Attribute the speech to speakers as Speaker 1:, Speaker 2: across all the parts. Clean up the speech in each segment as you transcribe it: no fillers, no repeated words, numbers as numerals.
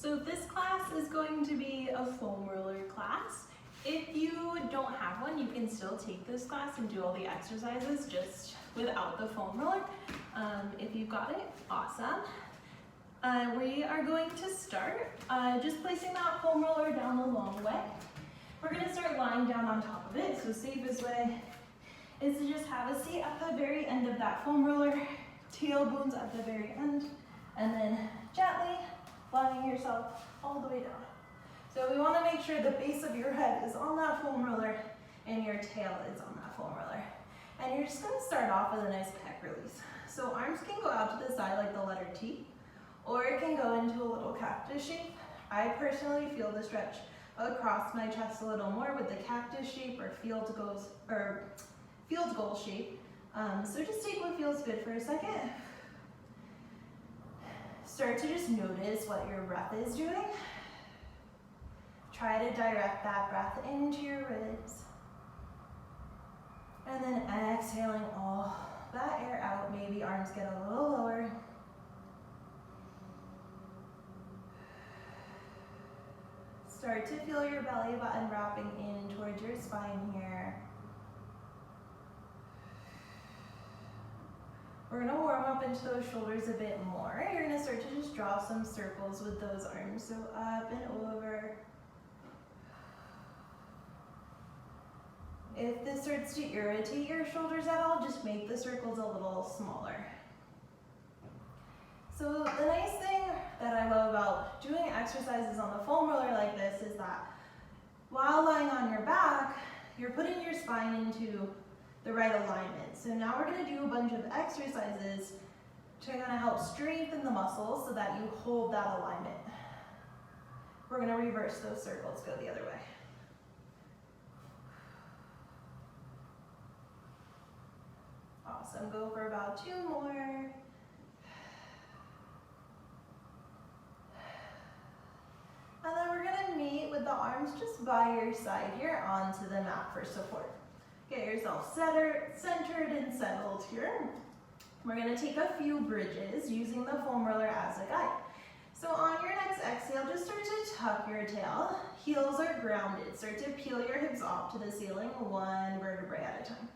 Speaker 1: So this class is going to be a foam roller class. If you don't have one, you can still take this class and do all the exercises just without the foam roller. If you've got it, awesome. We are going to start just placing that foam roller down the long way. We're going to start lying down on top of it, so safest way is to just have a seat at the very end of that foam roller, tailbones at the very end, and then gently lying yourself all the way down. So we want to make sure the base of your head is on that foam roller and your tail is on that foam roller. And you're just going to start off with a nice pec release. So arms can go out to the side like the letter T, or it can go into a little cactus shape. I personally feel the stretch across my chest a little more with the cactus shape or field goal shape. So just take what feels good for a second. Start to just notice what your breath is doing. Try to direct that breath into your ribs. And then exhaling all that air out. Maybe arms get a little lower. Start to feel your belly button wrapping in towards your spine here. We're going to warm up into those shoulders a bit more. You're going to start to just draw some circles with those arms. So up and over. If this starts to irritate your shoulders at all, just make the circles a little smaller. So the nice thing that I love about doing exercises on the foam roller like this is that while lying on your back, you're putting your spine into the right alignment. So now we're going to do a bunch of exercises to kind of help strengthen the muscles so that you hold that alignment. We're going to reverse those circles, go the other way. Awesome, go for about 2 more. And then we're going to meet with the arms just by your side here onto the mat for support. Get yourself centered and settled here. We're going to take a few bridges using the foam roller as a guide. So on your next exhale, just start to tuck your tail. Heels are grounded. Start to peel your hips off to the ceiling, 1 vertebrae at a time.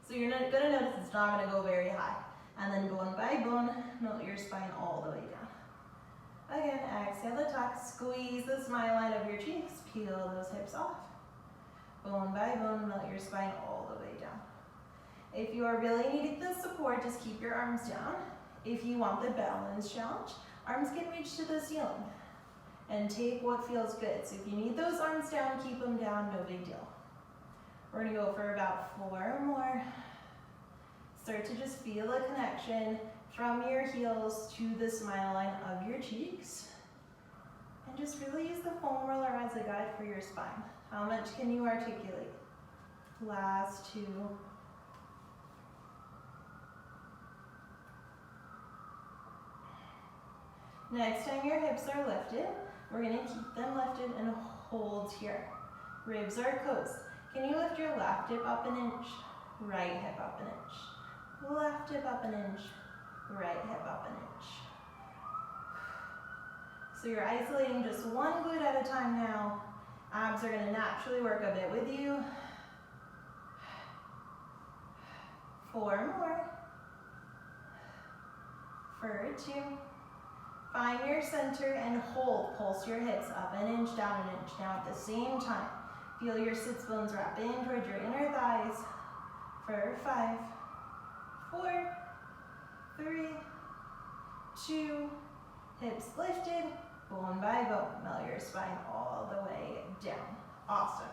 Speaker 1: So you're going to notice it's not going to go very high. And then bone by bone, melt your spine all the way down. Again, exhale the tuck, squeeze the smile line of your cheeks, peel those hips off. Bone by bone, melt your spine all the way down. If you are really needing the support, just keep your arms down. If you want the balance challenge, arms can reach to the ceiling. And take what feels good. So if you need those arms down, keep them down, no big deal. We're going to go for about 4 more. Start to just feel a connection from your heels to the smile line of your cheeks. And just really use the foam roller as a guide for your spine. How much can you articulate? Last 2. Next time your hips are lifted, we're going to keep them lifted and hold here. Ribs are closed. Can you lift your left hip up 1 inch? Right hip up 1 inch. Left hip up 1 inch. Right hip up 1 inch. So you're isolating just one glute at a time now. Abs are going to naturally work a bit with you. 4 more. For 2. Find your center and hold. Pulse your hips up 1 inch, down 1 inch. Now at the same time, feel your sits bones wrap in towards your inner thighs. For 5, 4, 3, 2, hips lifted, bone by bone. Melt your spine all the way down. Awesome.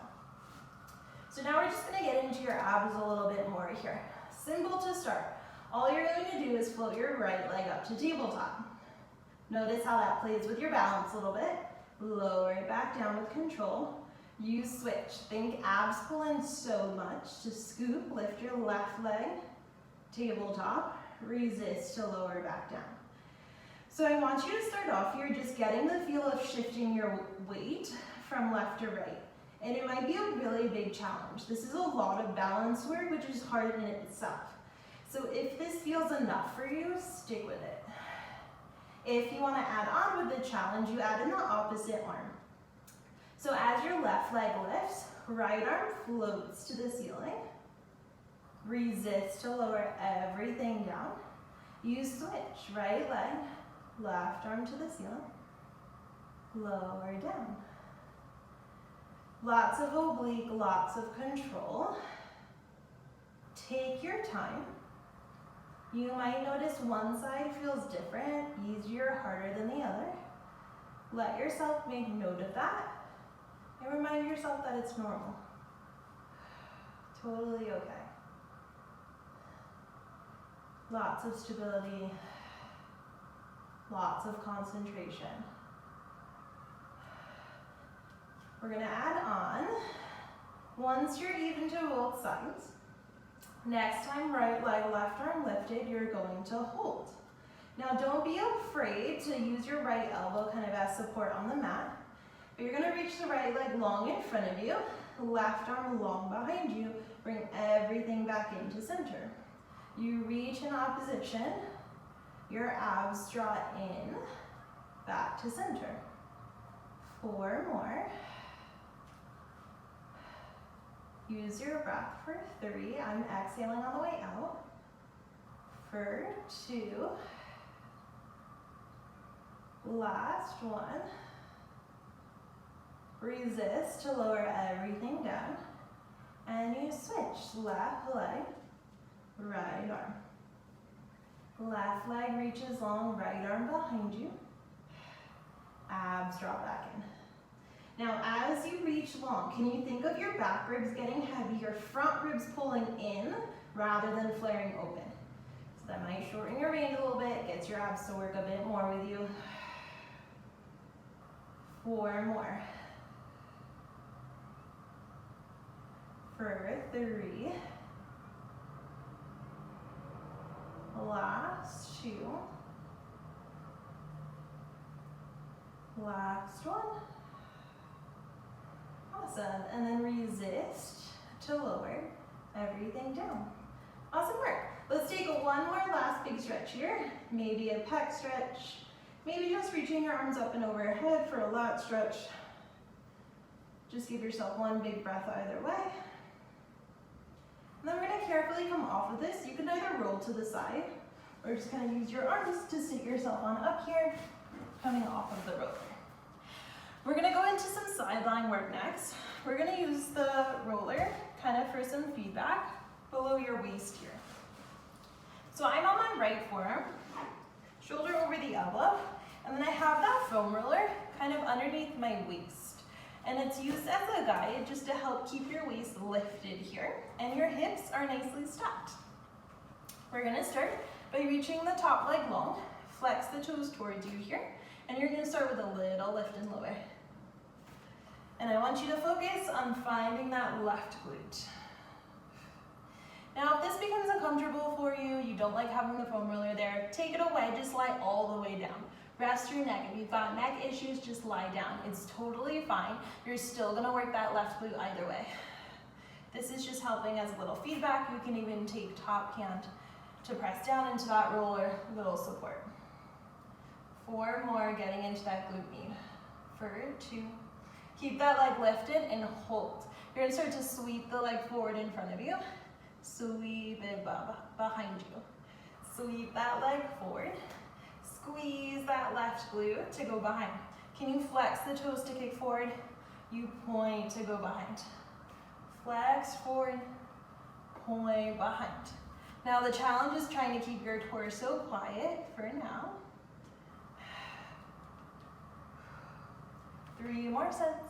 Speaker 1: So now we're just going to get into your abs a little bit more here. Simple to start. All you're going to do is float your right leg up to tabletop. Notice how that plays with your balance a little bit. Lower it back down with control. You switch. Think abs pull in so much. To scoop, lift your left leg, tabletop, resist to lower back down. So I want you to start off here just getting the feel of shifting your weight from left to right. And it might be a really big challenge. This is a lot of balance work, which is hard in itself. So if this feels enough for you, stick with it. If you want to add on with the challenge, you add in the opposite arm. So as your left leg lifts, right arm floats to the ceiling. Resist to lower everything down. You switch, right leg, left arm to the ceiling. Lower down. Lots of oblique, lots of control. Take your time. You might notice one side feels different, easier, harder than the other. Let yourself make note of that and remind yourself that it's normal. Totally okay. Lots of stability, lots of concentration. We're gonna add on, once you're even to both sides, next time right leg, left arm lifted, you're going to hold. Now don't be afraid to use your right elbow kind of as support on the mat. But you're gonna reach the right leg long in front of you, left arm long behind you, bring everything back into center. You reach in opposition, your abs draw in, back to center. 4 more. Use your breath for 3. I'm exhaling on the way out. For 2. Last one. Resist to lower everything down. And you switch, left leg, right arm. Left leg reaches long, right arm behind you. Abs drop back in. Now, as you reach long, can you think of your back ribs getting heavy, your front ribs pulling in rather than flaring open? So that might shorten your range a little bit, gets your abs to work a bit more with you. 4 more. For 3. Last 2. Last one. Awesome, and then resist to lower everything down. Awesome work. Let's take one more last big stretch here. Maybe a pec stretch. Maybe just reaching your arms up and overhead for a lat stretch. Just give yourself one big breath either way. And then we're gonna carefully come off of this. You can either roll to the side or just kind of use your arms to sit yourself on up here, coming off of the roller. We're gonna go into some sideline work next. We're gonna use the roller kind of for some feedback below your waist here. So I'm on my right forearm, shoulder over the elbow, and then I have that foam roller kind of underneath my waist. And it's used as a guide just to help keep your waist lifted here, and your hips are nicely stacked. We're gonna start by reaching the top leg long, flex the toes towards you here, and you're gonna start with a little lift and lower. And I want you to focus on finding that left glute. Now, if this becomes uncomfortable for you, you don't like having the foam roller there, take it away, just lie all the way down. Rest your neck. If you've got neck issues, just lie down. It's totally fine. You're still gonna work that left glute either way. This is just helping as a little feedback. You can even take top hand to press down into that roller, little support. 4 more, getting into that glute med. For 2. Keep that leg lifted and hold. You're gonna start to sweep the leg forward in front of you. Sweep it behind you. Sweep that leg forward. Squeeze that left glute to go behind. Can you flex the toes to kick forward? You point to go behind. Flex forward, point behind. Now the challenge is trying to keep your torso quiet for now. 3 more sets.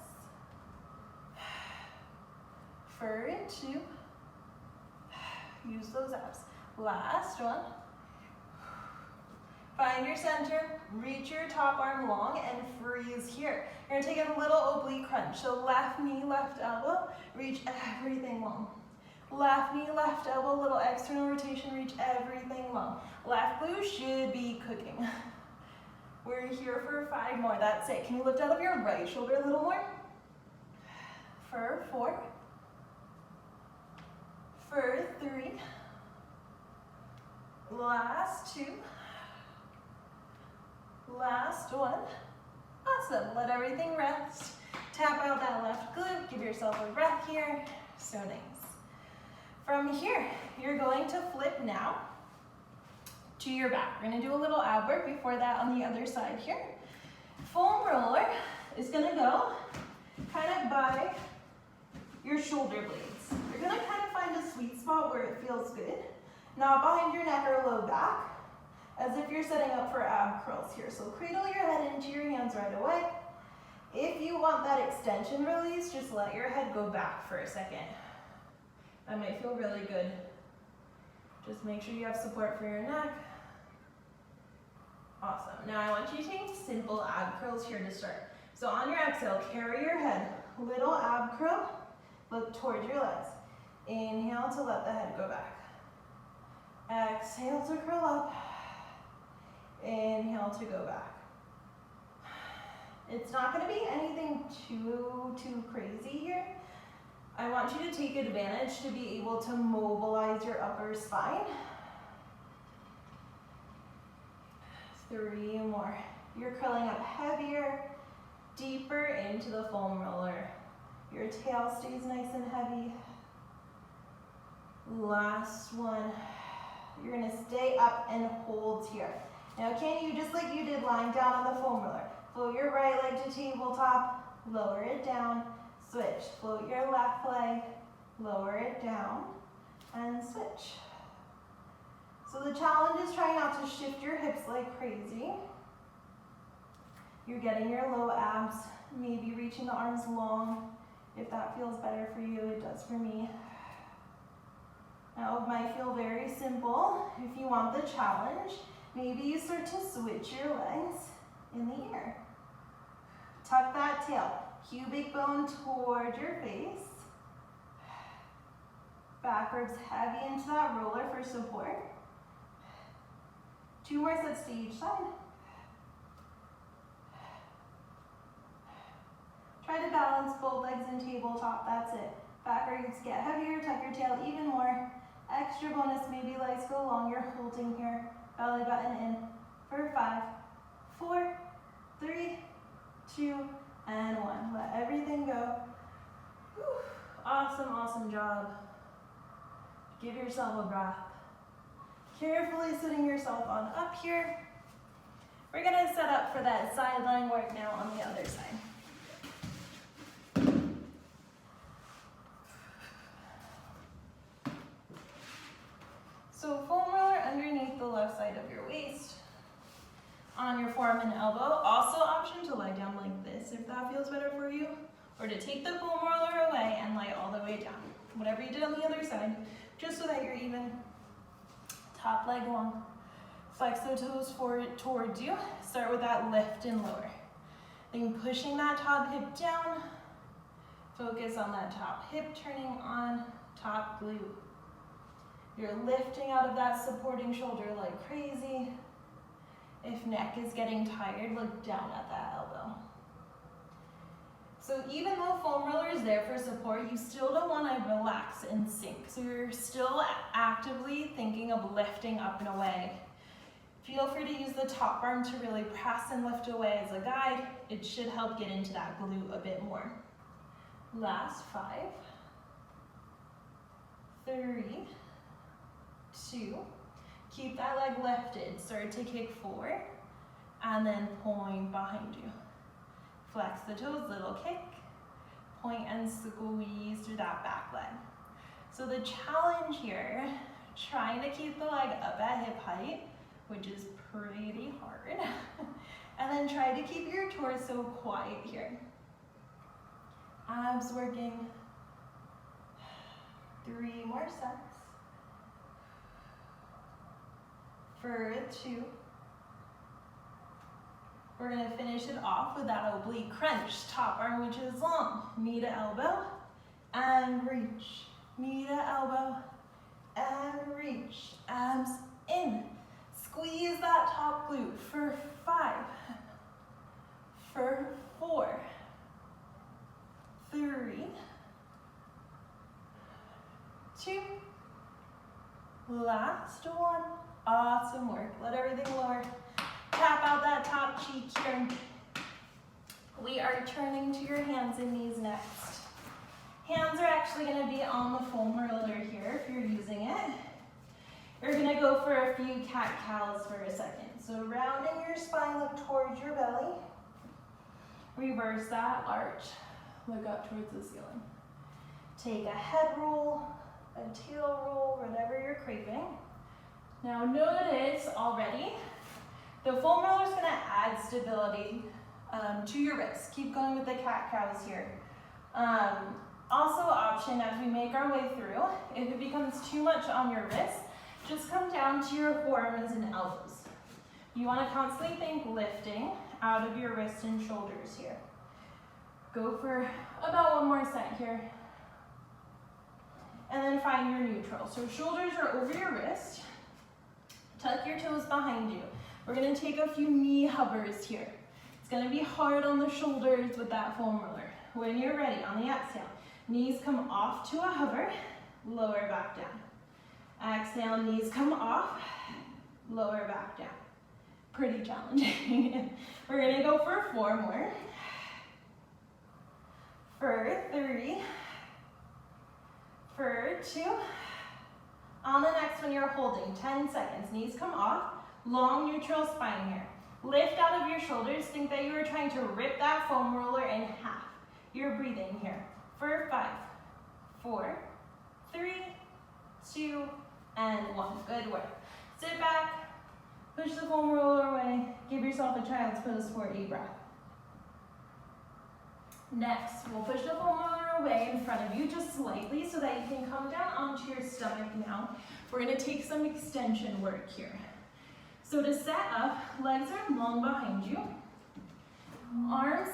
Speaker 1: For 2. Use those abs. Last one. Find your center, reach your top arm long, and freeze here. You're gonna take a little oblique crunch. So left knee, left elbow, reach everything long. Left knee, left elbow, little external rotation, reach everything long. Left glute should be cooking. We're here for 5 more, that's it. Can you lift out of your right shoulder a little more? For 4. For 3. Last 2. Last one. Awesome, let everything rest. Tap out that left glute, give yourself a breath here. So nice. From here, you're going to flip now to your back. We're gonna do a little ab work before that on the other side here. Foam roller is gonna go kind of by your shoulder blades. You're gonna kind of find a sweet spot where it feels good. Not behind your neck or low back, as if you're setting up for ab curls here. So cradle your head into your hands right away. If you want that extension release, just let your head go back for a second. That might feel really good. Just make sure you have support for your neck. Awesome. Now I want you to take simple ab curls here to start. So on your exhale, carry your head, little ab curl, look towards your legs. Inhale to let the head go back. Exhale to curl up. Inhale to go back. It's not going to be anything too crazy here. I want you to take advantage to be able to mobilize your upper spine. 3 more. You're curling up heavier, deeper into the foam roller. Your tail stays nice and heavy. Last one. You're gonna stay up and hold here. Now can you, just like you did lying down on the foam roller, float your right leg to tabletop, lower it down, switch. Float your left leg, lower it down, and switch. So the challenge is trying not to shift your hips like crazy. You're getting your low abs, maybe reaching the arms long. If that feels better for you, it does for me. Now it might feel very simple. If you want the challenge, maybe you start to switch your legs in the air. Tuck that tail, pubic bone toward your face. Back ribs heavy into that roller for support. 2 more sets to each side. Try to balance both legs in tabletop, that's it. Back ribs get heavier, tuck your tail even more. Extra bonus, maybe legs go long, you're holding here. Belly button in for 5, 4, 3, 2, and 1. Let everything go. Whew. Awesome, awesome job. Give yourself a breath. Carefully sitting yourself on up here. We're gonna set up for that sideline work now on the other side. So foam roller underneath the left side of your waist. On your forearm and elbow. Also option to lie down like this if that feels better for you. Or to take the foam roller away and lie all the way down. Whatever you did on the other side, just so that you're even. Top leg long. Flex the toes forward towards you. Start with that lift and lower. Then pushing that top hip down. Focus on that top hip turning on top glute. You're lifting out of that supporting shoulder like crazy. If neck is getting tired, look down at that elbow. So even though foam roller is there for support, you still don't want to relax and sink. So you're still actively thinking of lifting up and away. Feel free to use the top arm to really press and lift away as a guide. It should help get into that glute a bit more. Last 5, 3, 2. Keep that leg lifted. Start to kick forward and then point behind you. Flex the toes, little kick, point and squeeze through that back leg. So the challenge here, trying to keep the leg up at hip height, which is pretty hard, and then try to keep your torso quiet here. Abs working. 3 more sets. For 2. We're going to finish it off with that oblique crunch. Top arm reaches long, knee to elbow, and reach. Knee to elbow, and reach. Abs in. Squeeze that top glute for 5, for 4, 3, 2, last one. Awesome work. Let everything lower. Tap out that top cheek here. We are turning to your hands and knees next. Hands are actually going to be on the foam roller here if you're using it. We're going to go for a few cat-cows for a second. So rounding your spine, look towards your belly. Reverse that arch. Look up towards the ceiling. Take a head roll, a tail roll, whatever you're craving. Now notice already, the foam roller is going to add stability to your wrists. Keep going with the cat-cows here. Also option as we make our way through, if it becomes too much on your wrist, just come down to your forearms and elbows. You want to constantly think lifting out of your wrists and shoulders here. Go for about one more set here. And then find your neutral. So shoulders are over your wrist. Tuck your toes behind you. We're going to take a few knee hovers here. It's going to be hard on the shoulders with that foam roller. When you're ready, on the exhale, knees come off to a hover, lower back down. Exhale, knees come off, lower back down. Pretty challenging. We're going to go for 4 more. For 3. For 2. On the next one, you're holding 10 seconds. Knees come off, long neutral spine here. Lift out of your shoulders. Think that you are trying to rip that foam roller in half. You're breathing here. For 5, 4, 3, 2, and 1. Good work. Sit back, push the foam roller away, give yourself a child's pose for a deep breath. Next, we'll push the foam roller away in front of you just slightly so that you can come down onto your stomach now. We're going to take some extension work here. So to set up, legs are long behind you. Arms,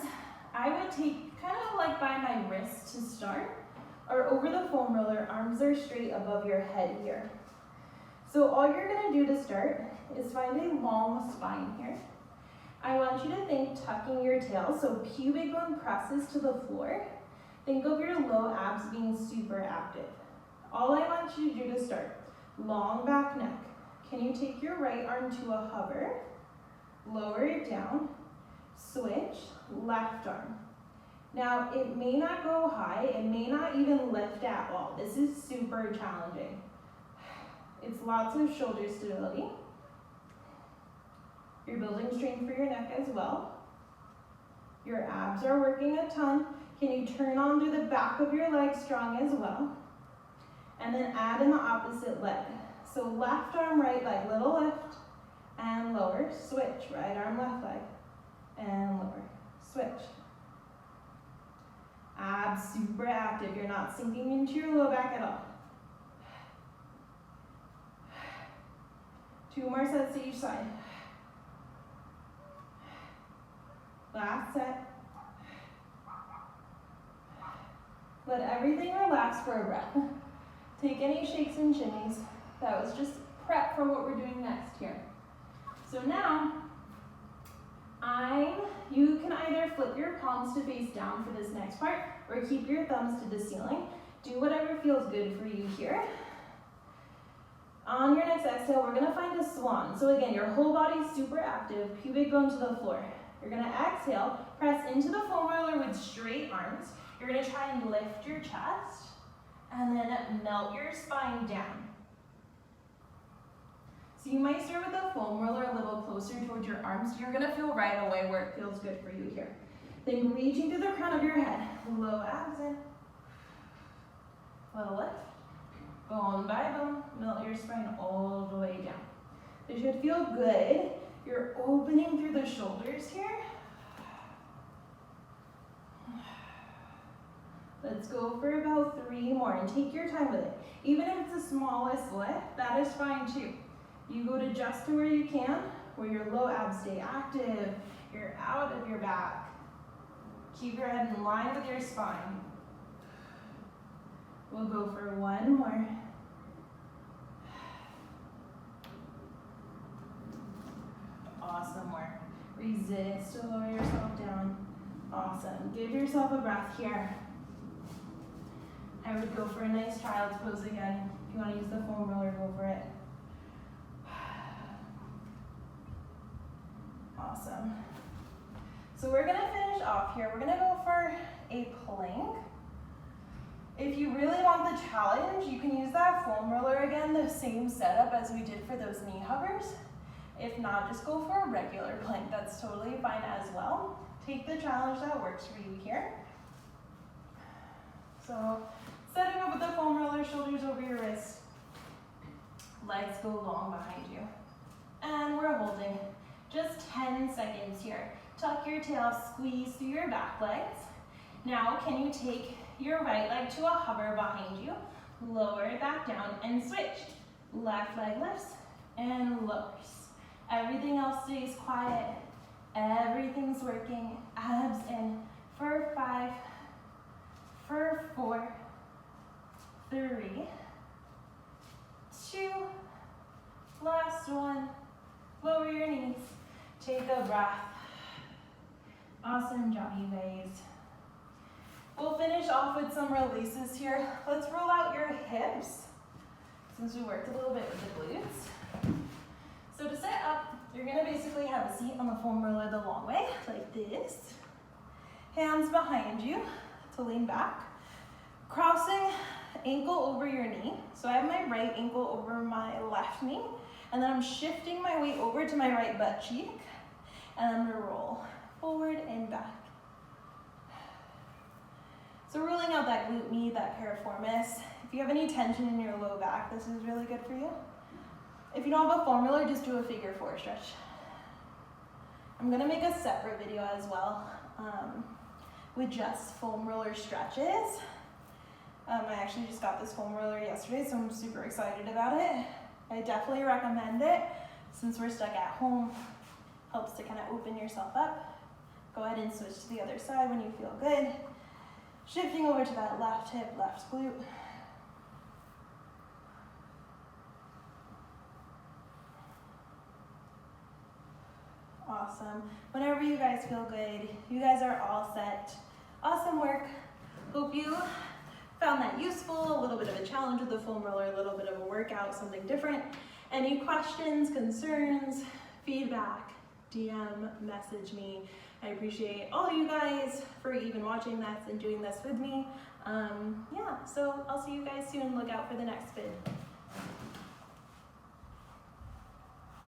Speaker 1: I would take kind of like by my wrist to start, or over the foam roller, arms are straight above your head here. So all you're going to do to start is find a long spine here. I want you to think tucking your tail, so pubic bone presses to the floor. Think of your low abs being super active. All I want you to do to start, long back neck. Can you take your right arm to a hover, lower it down, switch, left arm. Now, it may not go high, it may not even lift at all. This is super challenging. It's lots of shoulder stability. You're building strength for your neck as well. Your abs are working a ton. Can you turn onto the back of your leg strong as well? And then add in the opposite leg. So left arm, right leg, little lift and lower. Switch, right arm, left leg and lower. Switch. Abs super active. You're not sinking into your low back at all. 2 more sets to each side. Last set. Let everything relax for a breath. Take any shakes and shimmies. That was just prep for what we're doing next here. So now, you can either flip your palms to face down for this next part, or keep your thumbs to the ceiling. Do whatever feels good for you here. On your next exhale, we're gonna find a swan. So again, your whole body's super active, pubic bone to the floor. You're gonna exhale, press into the foam roller with straight arms. You're gonna try and lift your chest, and then melt your spine down. So you might start with the foam roller a little closer towards your arms. You're gonna feel right away where it feels good for you here. Then reaching to the crown of your head, low abs in, little lift, bone by bone, melt your spine all the way down. It should feel good. You're opening through the shoulders here. Let's go for about 3 more and take your time with it. Even if it's the smallest lift, that is fine too. You go to just to where you can, where your low abs stay active, you're out of your back. Keep your head in line with your spine. We'll go for 1 more. Awesome work. Resist to lower yourself down. Awesome. Give yourself a breath here. I would go for a nice child's pose again. If you want to use the foam roller, go for it. Awesome. So we're gonna finish off here. We're gonna go for a plank. If you really want the challenge, you can use that foam roller again, the same setup as we did for those knee hovers. If not, just go for a regular plank. That's totally fine as well. Take the challenge that works for you here. So setting up with the foam roller, shoulders over your wrist, legs go long behind you. And we're holding just 10 seconds here. Tuck your tail, squeeze through your back legs. Now, can you take your right leg to a hover behind you, lower it back down and switch. Left leg lifts and lowers. Everything else stays quiet. Everything's working. Abs in for 5, for 4, 3, 2, last one. Lower your knees. Take a breath. Awesome job, you guys. We'll finish off with some releases here. Let's roll out your hips, since we worked a little bit with the glutes. So to set up, you're gonna basically have a seat on the foam roller the long way, like this. Hands behind you to lean back. Crossing ankle over your knee. So I have my right ankle over my left knee, and then I'm shifting my weight over to my right butt cheek, and I'm gonna roll forward and back. So ruling out that glute med, that piriformis. If you have any tension in your low back, this is really good for you. If you don't have a foam roller, just do a figure 4 stretch. I'm gonna make a separate video as well with just foam roller stretches. I actually just got this foam roller yesterday, so I'm super excited about it. I definitely recommend it since we're stuck at home. Helps to kind of open yourself up. Go ahead and switch to the other side when you feel good. Shifting over to that left hip, left glute. Awesome. Whenever you guys feel good, you guys are all set. Awesome work. Hope you found that useful, a little bit of a challenge with the foam roller, a little bit of a workout, something different. Any questions, concerns, feedback, DM, message me. I appreciate all you guys for even watching this and doing this with me. Yeah, so I'll see you guys soon. Look out for the next vid.